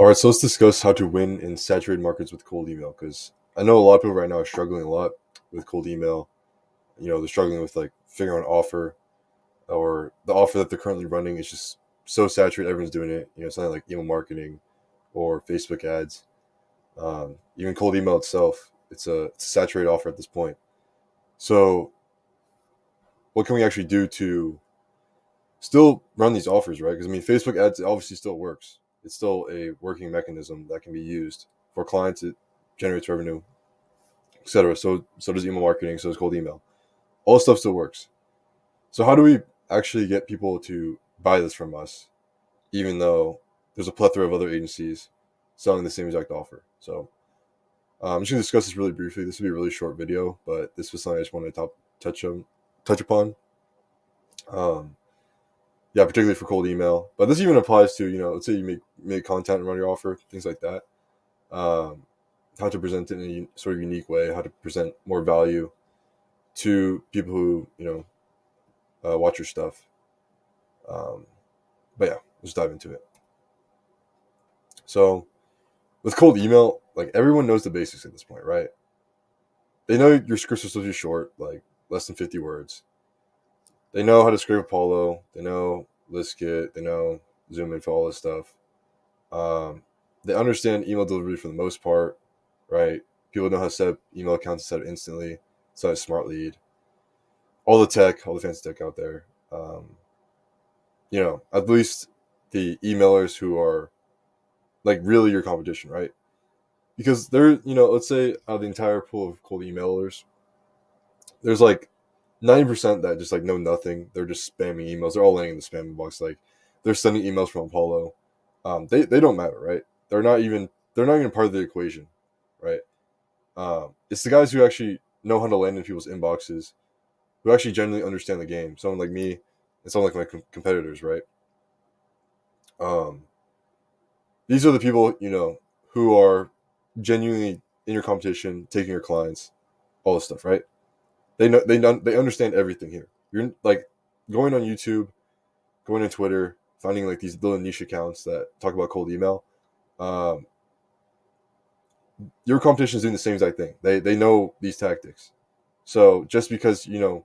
All right, so let's discuss how to win in saturated markets with cold email because I know a lot of people right now are struggling a lot with cold email. They're struggling with like figuring out an offer or the offer that they're currently running is just so saturated. Everyone's doing it. Something like email marketing or Facebook ads. Even cold email itself, it's a saturated offer at this point. So, what can we actually do to still run these offers, right? Because I mean, Facebook ads obviously still works. It's still a working mechanism that can be used for clients. It generates revenue, etc. So does email marketing. So does cold email. All this stuff still works. So how do we actually get people to buy this from us, even though there's a plethora of other agencies selling the same exact offer? So I'm just gonna discuss this really briefly. This will be a really short video, but this was something I just wanted to touch upon. Um, yeah, particularly for cold email. But this even applies to let's say you make content and run your offer, things like that. Um, how to present it in a sort of unique way, how to present more value to people who watch your stuff. Um, but yeah, let's dive into it. So with cold email, like everyone knows the basics at this point, right? They know your scripts are supposed to be short, like less than 50 words. They know how to scrape Apollo. They know Listkit. They know Zoom Info, all this stuff. Um, they understand email delivery for the most part, right? People know how to set up email accounts, set it instantly. Set a smart lead. All the tech, all the fancy tech out there. At least the emailers who are like really your competition, right? Because let's say out of the entire pool of cold emailers, there's like 90% that just like know nothing. They're just spamming emails. They're all laying in the spam box. Like they're sending emails from Apollo. They don't matter, right? They're not even part of the equation, right? It's the guys who actually know how to land in people's inboxes, who actually genuinely understand the game. Someone like me, and someone like my competitors, right? Um, these are the people who are genuinely in your competition, taking your clients, all this stuff, right? They understand everything here. You're like going on YouTube, going on Twitter, finding like these little niche accounts that talk about cold email. Um, your competition is doing the same exact thing. They know these tactics. So just because you're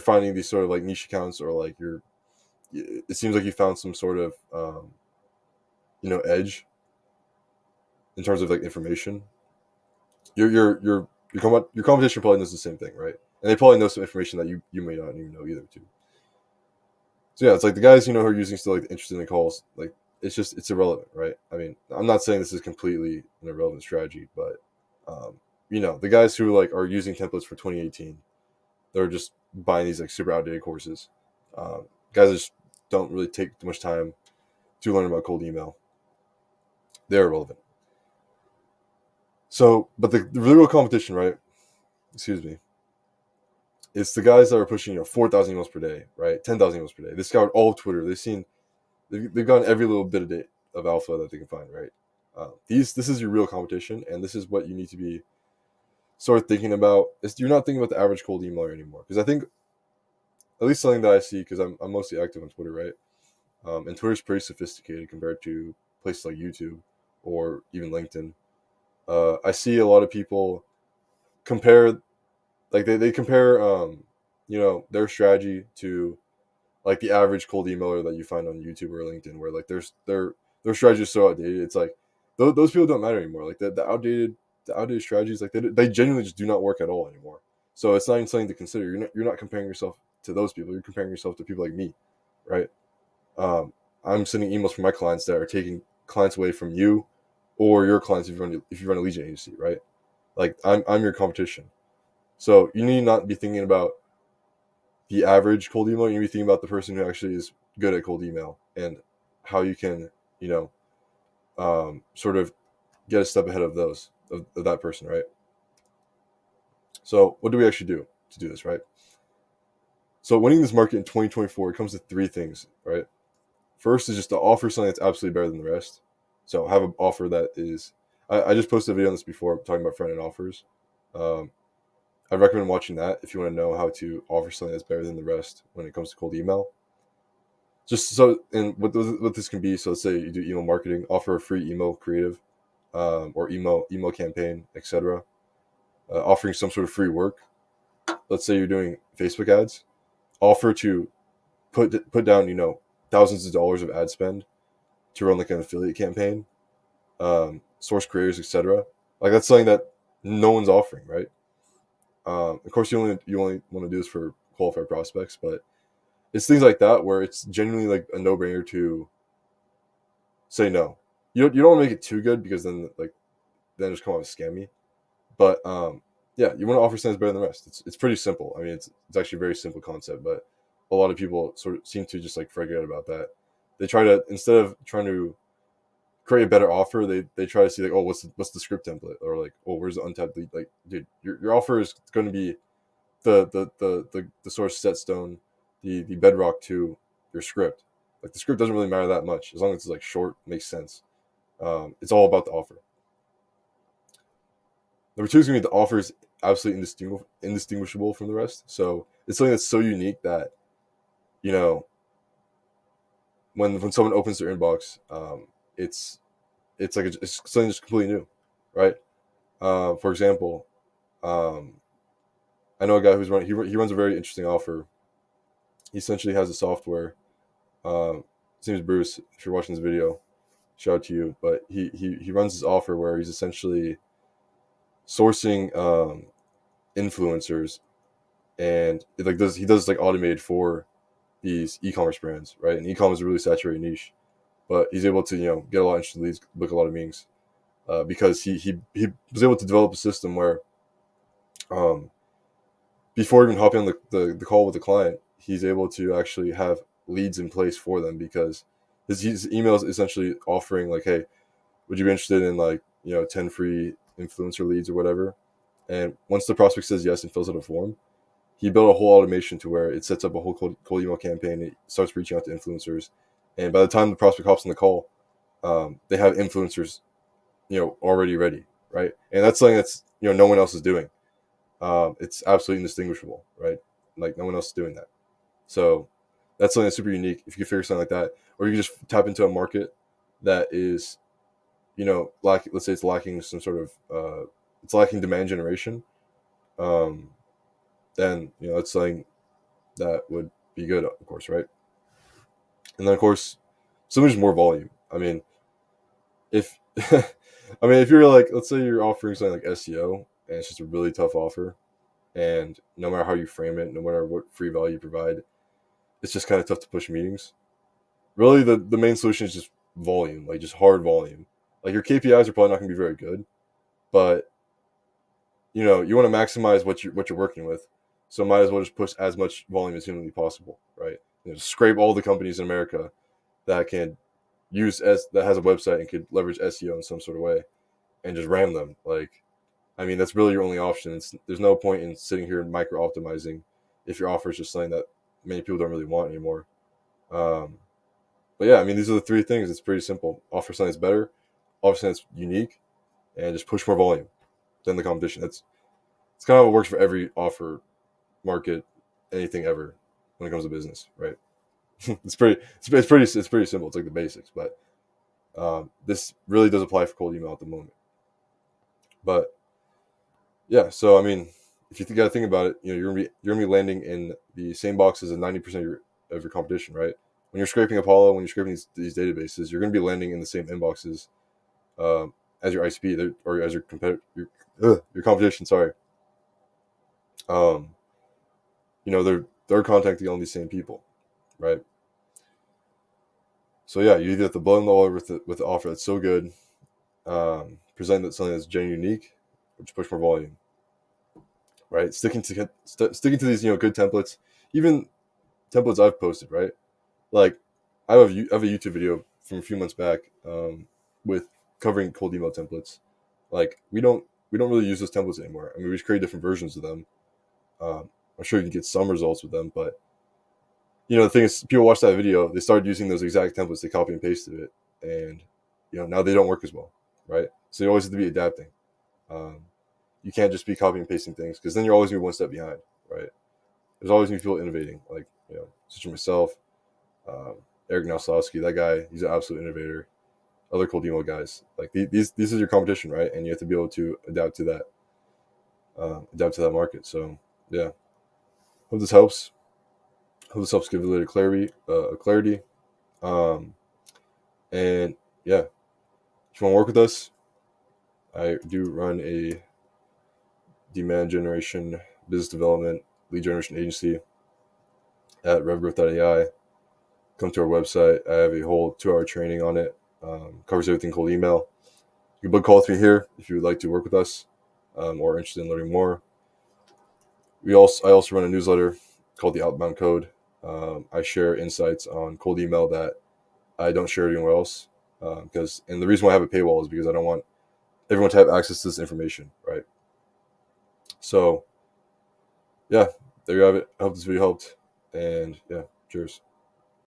finding these sort of like niche accounts or like it seems like you found some sort of edge in terms of like information. Your competition probably knows the same thing, right? And they probably know some information that you may not even know either too. So yeah, it's like the guys who are using still like the interesting calls, like it's irrelevant, right? I mean, I'm not saying this is completely an irrelevant strategy, but the guys who like are using templates for 2018, they're just buying these like super outdated courses. Guys that just don't really take too much time to learn about cold email. They're irrelevant. So, but the real competition, right? Excuse me. It's the guys that are pushing 4,000 emails per day, right? 10,000 emails per day. They scoured all of Twitter. They've gotten every little bit of alpha that they can find, right? This is your real competition, and this is what you need to be sort of thinking about. You're not thinking about the average cold emailer anymore, because I think at least something that I see, because I'm mostly active on Twitter, right? And Twitter's pretty sophisticated compared to places like YouTube or even LinkedIn. I see a lot of people compare, like they compare, their strategy to like the average cold emailer that you find on YouTube or LinkedIn, where like their strategy is so outdated. It's like those people don't matter anymore. Like the outdated strategies, like they genuinely just do not work at all anymore. So it's not even something to consider. You're not comparing yourself to those people. You're comparing yourself to people like me, right? Um, I'm sending emails from my clients that are taking clients away from you or your clients if you run a lead gen agency, right? Like I'm your competition. So you need not be thinking about the average cold email. You need to be thinking about the person who actually is good at cold email and how you can, you know, sort of get a step ahead of of that person, right? So what do we actually do to do this, right? So winning this market in 2024, it comes to three things, right? First is just to offer something that's absolutely better than the rest. So have an offer that is. I just posted a video on this before talking about front end offers. Um, I recommend watching that if you want to know how to offer something that's better than the rest when it comes to cold email. just so, and what this can be. So let's say you do email marketing, offer a free email creative, or email campaign, etc. Offering some sort of free work. Let's say you're doing Facebook ads, offer to put down thousands of dollars of ad spend to run like an affiliate campaign, source creators, etc. Like that's something that no one's offering, right? Of course, you only want to do this for qualified prospects, but it's things like that where it's genuinely like a no brainer to say no. You don't want to make it too good because then just come off as scammy. But yeah, you want to offer something that's better than the rest. It's pretty simple. I mean, it's actually a very simple concept, but a lot of people sort of seem to just like forget about that. They try to, instead of trying to create a better offer, they try to see like, oh, what's the script template, or like, oh, where's the untapped lead? Like, dude, your offer is going to be the sort of set stone, the bedrock to your script. Like the script doesn't really matter that much as long as it's like short, makes sense. It's all about the offer. Number two is going to be the offer is absolutely indistinguishable from the rest. So it's something that's so unique that you know when someone opens their inbox, it's it's something that's completely new, right? For example, um, I know a guy who's running. He runs a very interesting offer. He essentially has a software. His name is Bruce. If you're watching this video, shout out to you. But he runs this offer where he's essentially sourcing influencers, and he does like automated for these e-commerce brands, right? And e-commerce is a really saturated niche, but he's able to get a lot of interesting leads, book a lot of meetings, because he was able to develop a system where um, before even hopping on the call with the client, he's able to actually have leads in place for them because his email is essentially offering like, hey, would you be interested in like 10 free influencer leads or whatever? And once the prospect says yes and fills out a form, he built a whole automation to where it sets up a whole cold email campaign. It starts reaching out to influencers, and by the time the prospect hops on the call, they have influencers already ready, right? And that's something that's no one else is doing. It's absolutely indistinguishable, right? Like no one else is doing that. So that's something that's super unique. If you can figure something like that, or you can just tap into a market that is, let's say it's lacking some sort of, it's lacking demand generation. Um, then that's something that would be good, of course, right? And then of course, so there's more volume. I mean, if I mean if you're like, let's say you're offering something like SEO and it's just a really tough offer, and no matter how you frame it, no matter what free value you provide, it's just kind of tough to push meetings. Really, the main solution is just volume, like just hard volume. Like your KPIs are probably not going to be very good, but you want to maximize what you're working with, so might as well just push as much volume as humanly possible, right? Scrape all the companies in America that can that has a website and could leverage SEO in some sort of way, and just ram them. Like, I mean, that's really your only option. There's no point in sitting here and micro optimizing if your offer is just something that many people don't really want anymore. Um, but yeah, I mean, these are the three things. It's pretty simple. Offer something that's better, offer something that's unique, and just push more volume than the competition. It's kind of what works for every offer, market, anything ever when it comes to business, right? It's pretty simple. It's like the basics, but this really does apply for cold email at the moment. But yeah, so I mean, if you got to think about it, you're gonna be landing in the same box as 90% of your competition, right? When you're scraping Apollo, when you're scraping these databases, you're gonna be landing in the same inboxes as your ICP or as your competitor, your competition. Sorry, um, they're contacting all these same people, right? So yeah, you either have to blow them all over with the offer that's so good, present that something that's genuinely unique, or just push more volume, right? Sticking to these good templates, even templates I've posted, right? Like I have a YouTube video from a few months back, with covering cold email templates. Like we don't really use those templates anymore. I mean, we just create different versions of them. I'm sure you can get some results with them, but the thing is, people watch that video, they started using those exact templates, they copy and pasted it, and now they don't work as well, right? So you always have to be adapting. Um, you can't just be copying and pasting things because then you're always gonna be one step behind, right? There's always new people innovating, like such as myself. Eric Naslowski, that guy, he's an absolute innovator. Other cold email guys, like these is your competition, right? And you have to be able to adapt to that market. So yeah, hope this helps. Hope this helps give a little clarity. Um, and yeah, if you want to work with us, I do run a demand generation, business development, lead generation agency at RevGrowth.ai. Come to our website. I have a whole 2-hour training on it. Covers everything cold email. You can book a call with me here if you would like to work with us or are interested in learning more. I also run a newsletter called the Outbound Code. I share insights on cold email that I don't share anywhere else. And the reason why I have a paywall is because I don't want everyone to have access to this information, right? So yeah, there you have it. I hope this video helped, and yeah, cheers.